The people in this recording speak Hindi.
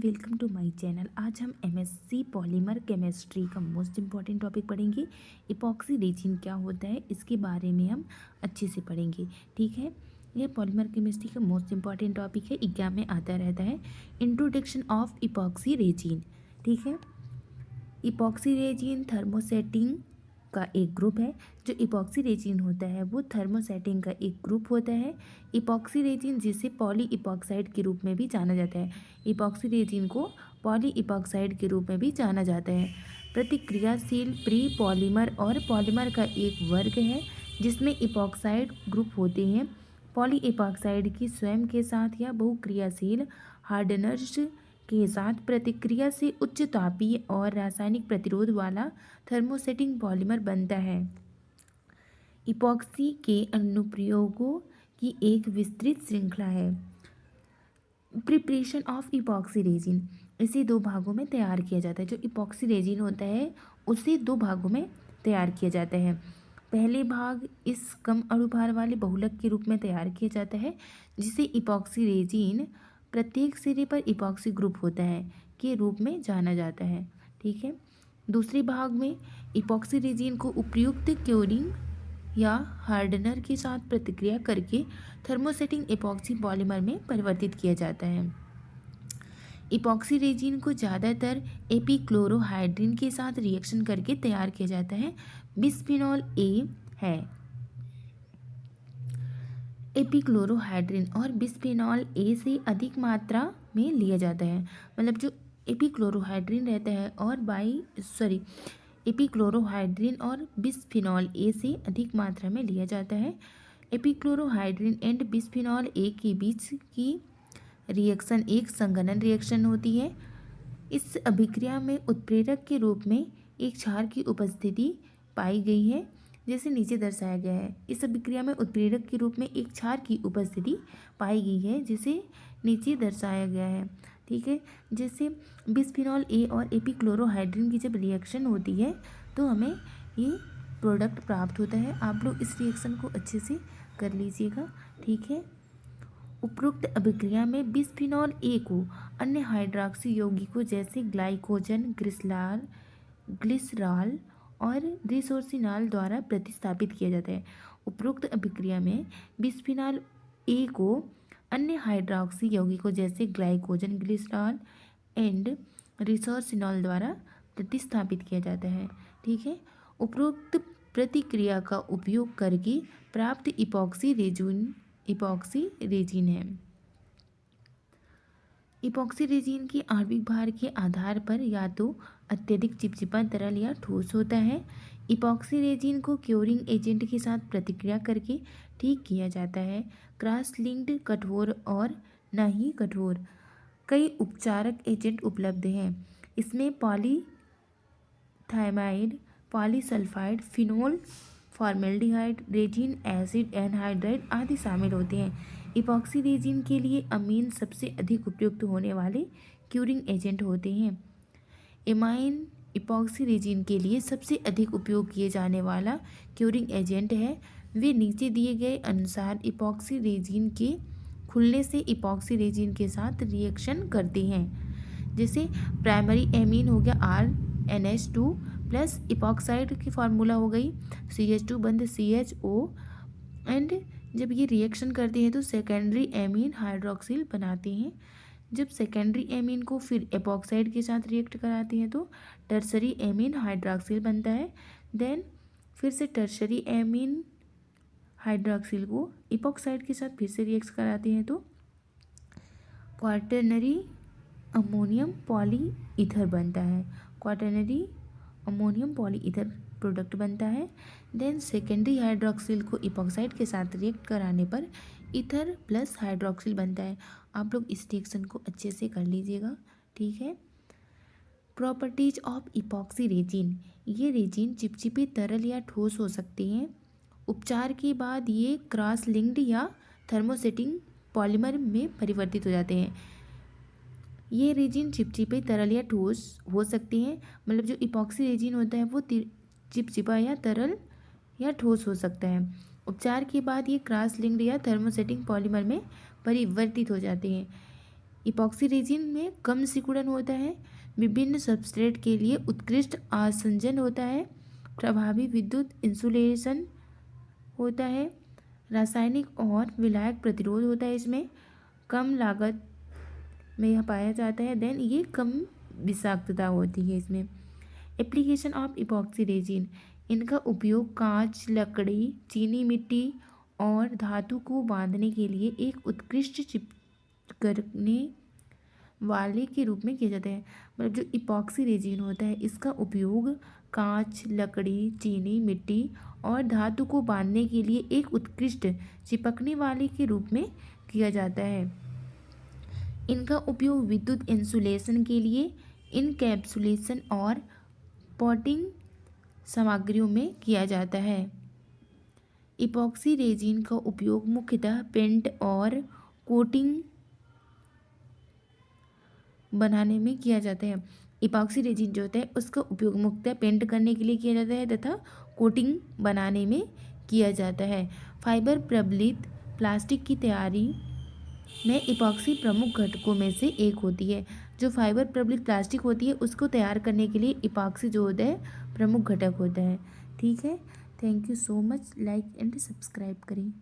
Welcome to my channel. आज हम एमएससी पॉलीमर केमिस्ट्री का मोस्ट इम्पॉर्टेंट टॉपिक पढ़ेंगे। इपॉक्सी रेजिन क्या होता है इसके बारे में हम अच्छे से पढ़ेंगे। ठीक है, यह पॉलीमर केमिस्ट्री का मोस्ट इम्पॉर्टेंट टॉपिक है, एग्जाम में आता रहता है। Introduction of epoxy resin. ठीक है, इपॉक्सी रेजिन थर्मोसेटिंग का एक ग्रुप है। जो इपॉक्सी रेजिन होता है वो थर्मोसेटिंग का एक ग्रुप होता है। इपॉक्सी रेजिन जिसे पॉली इपॉक्साइड के रूप में भी जाना जाता है। इपॉक्सी रेजिन को पॉली इपॉक्साइड के रूप में भी जाना जाता है। प्रतिक्रियाशील प्री पॉलीमर और पॉलीमर का एक वर्ग है जिसमें इपॉक्साइड ग्रुप होते हैं। पॉली इपॉक्साइड की स्वयं के साथ या बहुक्रियाशील हार्डनर्स के साथ प्रतिक्रिया से उच्च तापीय और रासायनिक प्रतिरोध वाला थर्मोसेटिंग पॉलीमर बनता है। इपॉक्सी के अनुप्रयोगों की एक विस्तृत श्रृंखला है। प्रिपरेशन ऑफ इपॉक्सी रेजिन, इसे दो भागों में तैयार किया जाता है। जो इपॉक्सी रेजिन होता है उसे दो भागों में तैयार किया जाता है। पहले भाग इस कम अणुभार वाले बहुलक के रूप में तैयार किया जाता है जिसे इपॉक्सी रेजिन प्रत्येक सिरे पर इपॉक्सी ग्रुप होता है के रूप में जाना जाता है। ठीक है, दूसरे भाग में इपॉक्सी रेजिन को उपयुक्त क्योरिंग या हार्डनर के साथ प्रतिक्रिया करके थर्मोसेटिंग इपॉक्सी पॉलीमर में परिवर्तित किया जाता है। इपॉक्सी रेजिन को ज़्यादातर एपीक्लोरोहाइड्रिन के साथ रिएक्शन करके तैयार किया जाता है। बिस्फिनॉल ए है। एपीक्लोरोहाइड्रिन और बिस्फेनॉल ए से अधिक मात्रा में लिया जाता है। मतलब जो एपीक्लोरोहाइड्रिन रहता है और एपीक्लोरोहाइड्रिन और बिस्फेनॉल ए से अधिक मात्रा में लिया जाता है। एपीक्लोरोहाइड्रिन एंड बिस्फेनॉल ए के बीच की रिएक्शन एक संघनन रिएक्शन होती है। इस अभिक्रिया में उत्प्रेरक के रूप में एक क्षार की उपस्थिति पाई गई है जैसे नीचे दर्शाया गया है। इस अभिक्रिया में उत्प्रेरक के रूप में एक क्षार की उपस्थिति पाई गई है जिसे नीचे दर्शाया गया है। ठीक है, जैसे बिस्फिनॉल ए और एपीक्लोरोहाइड्रिन की जब रिएक्शन होती है तो हमें ये प्रोडक्ट प्राप्त होता है। आप लोग इस रिएक्शन को अच्छे से कर लीजिएगा। ठीक है, उपरोक्त अभिक्रिया में बिस्फिनॉल ए को अन्य हाइड्रॉक्सी यौगिकों जैसे ग्लाइकोजन ग्लिसरॉल और रिसोर्सिनॉल द्वारा प्रतिस्थापित किया जाता है। उपरोक्त अभिक्रिया में बिस्फिनॉल ए को अन्य हाइड्रॉक्सी यौगिकों जैसे ग्लाइकोजन ग्लिसरॉल एंड रिसोर्सिनॉल द्वारा प्रतिस्थापित किया जाता है। ठीक है, उपरोक्त प्रतिक्रिया का उपयोग करके प्राप्त इपॉक्सी रेजिन है। इपॉक्सी रेजिन के आणविक भार के आधार पर या तो अत्यधिक चिपचिपा तरल या ठोस होता है। इपॉक्सी रेजिन को क्योरिंग एजेंट के साथ प्रतिक्रिया करके ठीक किया जाता है। क्रॉस लिंक्ड कठोर और न ही कठोर कई उपचारक एजेंट उपलब्ध हैं। इसमें पॉलीथाइमाइड, polysulfide, phenol, formaldehyde, resin acid anhydride आदि शामिल होते हैं। इपॉक्सी रेजिन के लिए अमीन सबसे अधिक उपयुक्त होने वाले क्यूरिंग एजेंट होते हैं। एमाइन इपॉक्सी रेजिन के लिए सबसे अधिक उपयोग किए जाने वाला क्यूरिंग एजेंट है। वे नीचे दिए गए अनुसार इपॉक्सी रेजिन के खुलने से इपॉक्सी रेजिन के साथ रिएक्शन करते हैं। जैसे प्राइमरी एमीन हो गया RnH2 प्लस इपॉक्साइड की फार्मूला हो गई CH2 बंद CHO एंड जब ये रिएक्शन करते हैं तो सेकेंडरी एमीन हाइड्रोक्सिल बनाते हैं। जब सेकेंडरी एमीन को फिर एपॉक्साइड के साथ रिएक्ट कराते हैं तो टर्सरी एमीन हाइड्रोक्सिल बनता है। देन फिर से टर्सरी एमीन हाइड्रोक्सिल को इपॉक्साइड के साथ फिर से रिएक्ट कराते हैं तो क्वार्टरनरी अमोनियम पॉलीईथर बनता है। क्वार्टरनरी अमोनियम पॉलीईथर प्रोडक्ट बनता है। देन सेकेंडरी हाइड्रोक्सिल को इपॉक्साइड के साथ रिएक्ट कराने पर ईथर प्लस हाइड्रोक्सिल बनता है। आप लोग इस रिएक्शन को अच्छे से कर लीजिएगा। ठीक है, प्रॉपर्टीज ऑफ इपॉक्सी रेजिन, ये रेजिन चिपचिपे तरल या ठोस हो सकते हैं। उपचार के बाद ये क्रॉस लिंक्ड या थर्मोसेटिंग पॉलीमर में परिवर्तित हो जाते हैं। ये रेजिन चिपचिपे तरल या ठोस हो सकते हैं। मतलब जो इपॉक्सी रेजिन होता है वो चिपचिपा या तरल या ठोस हो सकता है। उपचार के बाद ये क्रॉस लिंक्ड या थर्मोसेटिंग पॉलीमर में परिवर्तित हो जाते हैं। इपॉक्सी रेजिन में कम सिकुड़न होता है, विभिन्न सबस्ट्रेट के लिए उत्कृष्ट आसंजन होता है, प्रभावी विद्युत इंसुलेशन होता है, रासायनिक और विलायक प्रतिरोध होता है, इसमें कम लागत में यह पाया जाता है। देन ये कम विषाक्तता होती है इसमें। एप्लीकेशन ऑफ इपॉक्सी रेजिन, इनका उपयोग कांच, लकड़ी, चीनी मिट्टी और धातु को बांधने के लिए एक उत्कृष्ट चिपकने वाले के रूप में किया जाता है। मतलब जो इपॉक्सी रेजिन होता है इसका उपयोग कांच, लकड़ी, चीनी मिट्टी और धातु को बांधने के लिए एक उत्कृष्ट चिपकने वाले के रूप में किया जाता है। इनका उपयोग विद्युत इंसुलेशन के लिए, इनकैप्सुलेशन और पॉटिंग सामग्रियों में किया जाता है। इपॉक्सी रेजिन का उपयोग मुख्यतः पेंट और कोटिंग बनाने में किया जाता है। इपॉक्सी रेजिन जो होता है उसका उपयोग मुख्यतः पेंट करने के लिए किया जाता है तथा कोटिंग बनाने में किया जाता है। फाइबर प्रबलित प्लास्टिक की तैयारी में इपॉक्सी प्रमुख घटकों में से एक होती है। जो फाइबर प्रबलित प्लास्टिक होती है उसको तैयार करने के लिए इपॉक्सी जो होता है प्रमुख घटक होता है। ठीक है, thank you so much. Like and subscribe करें।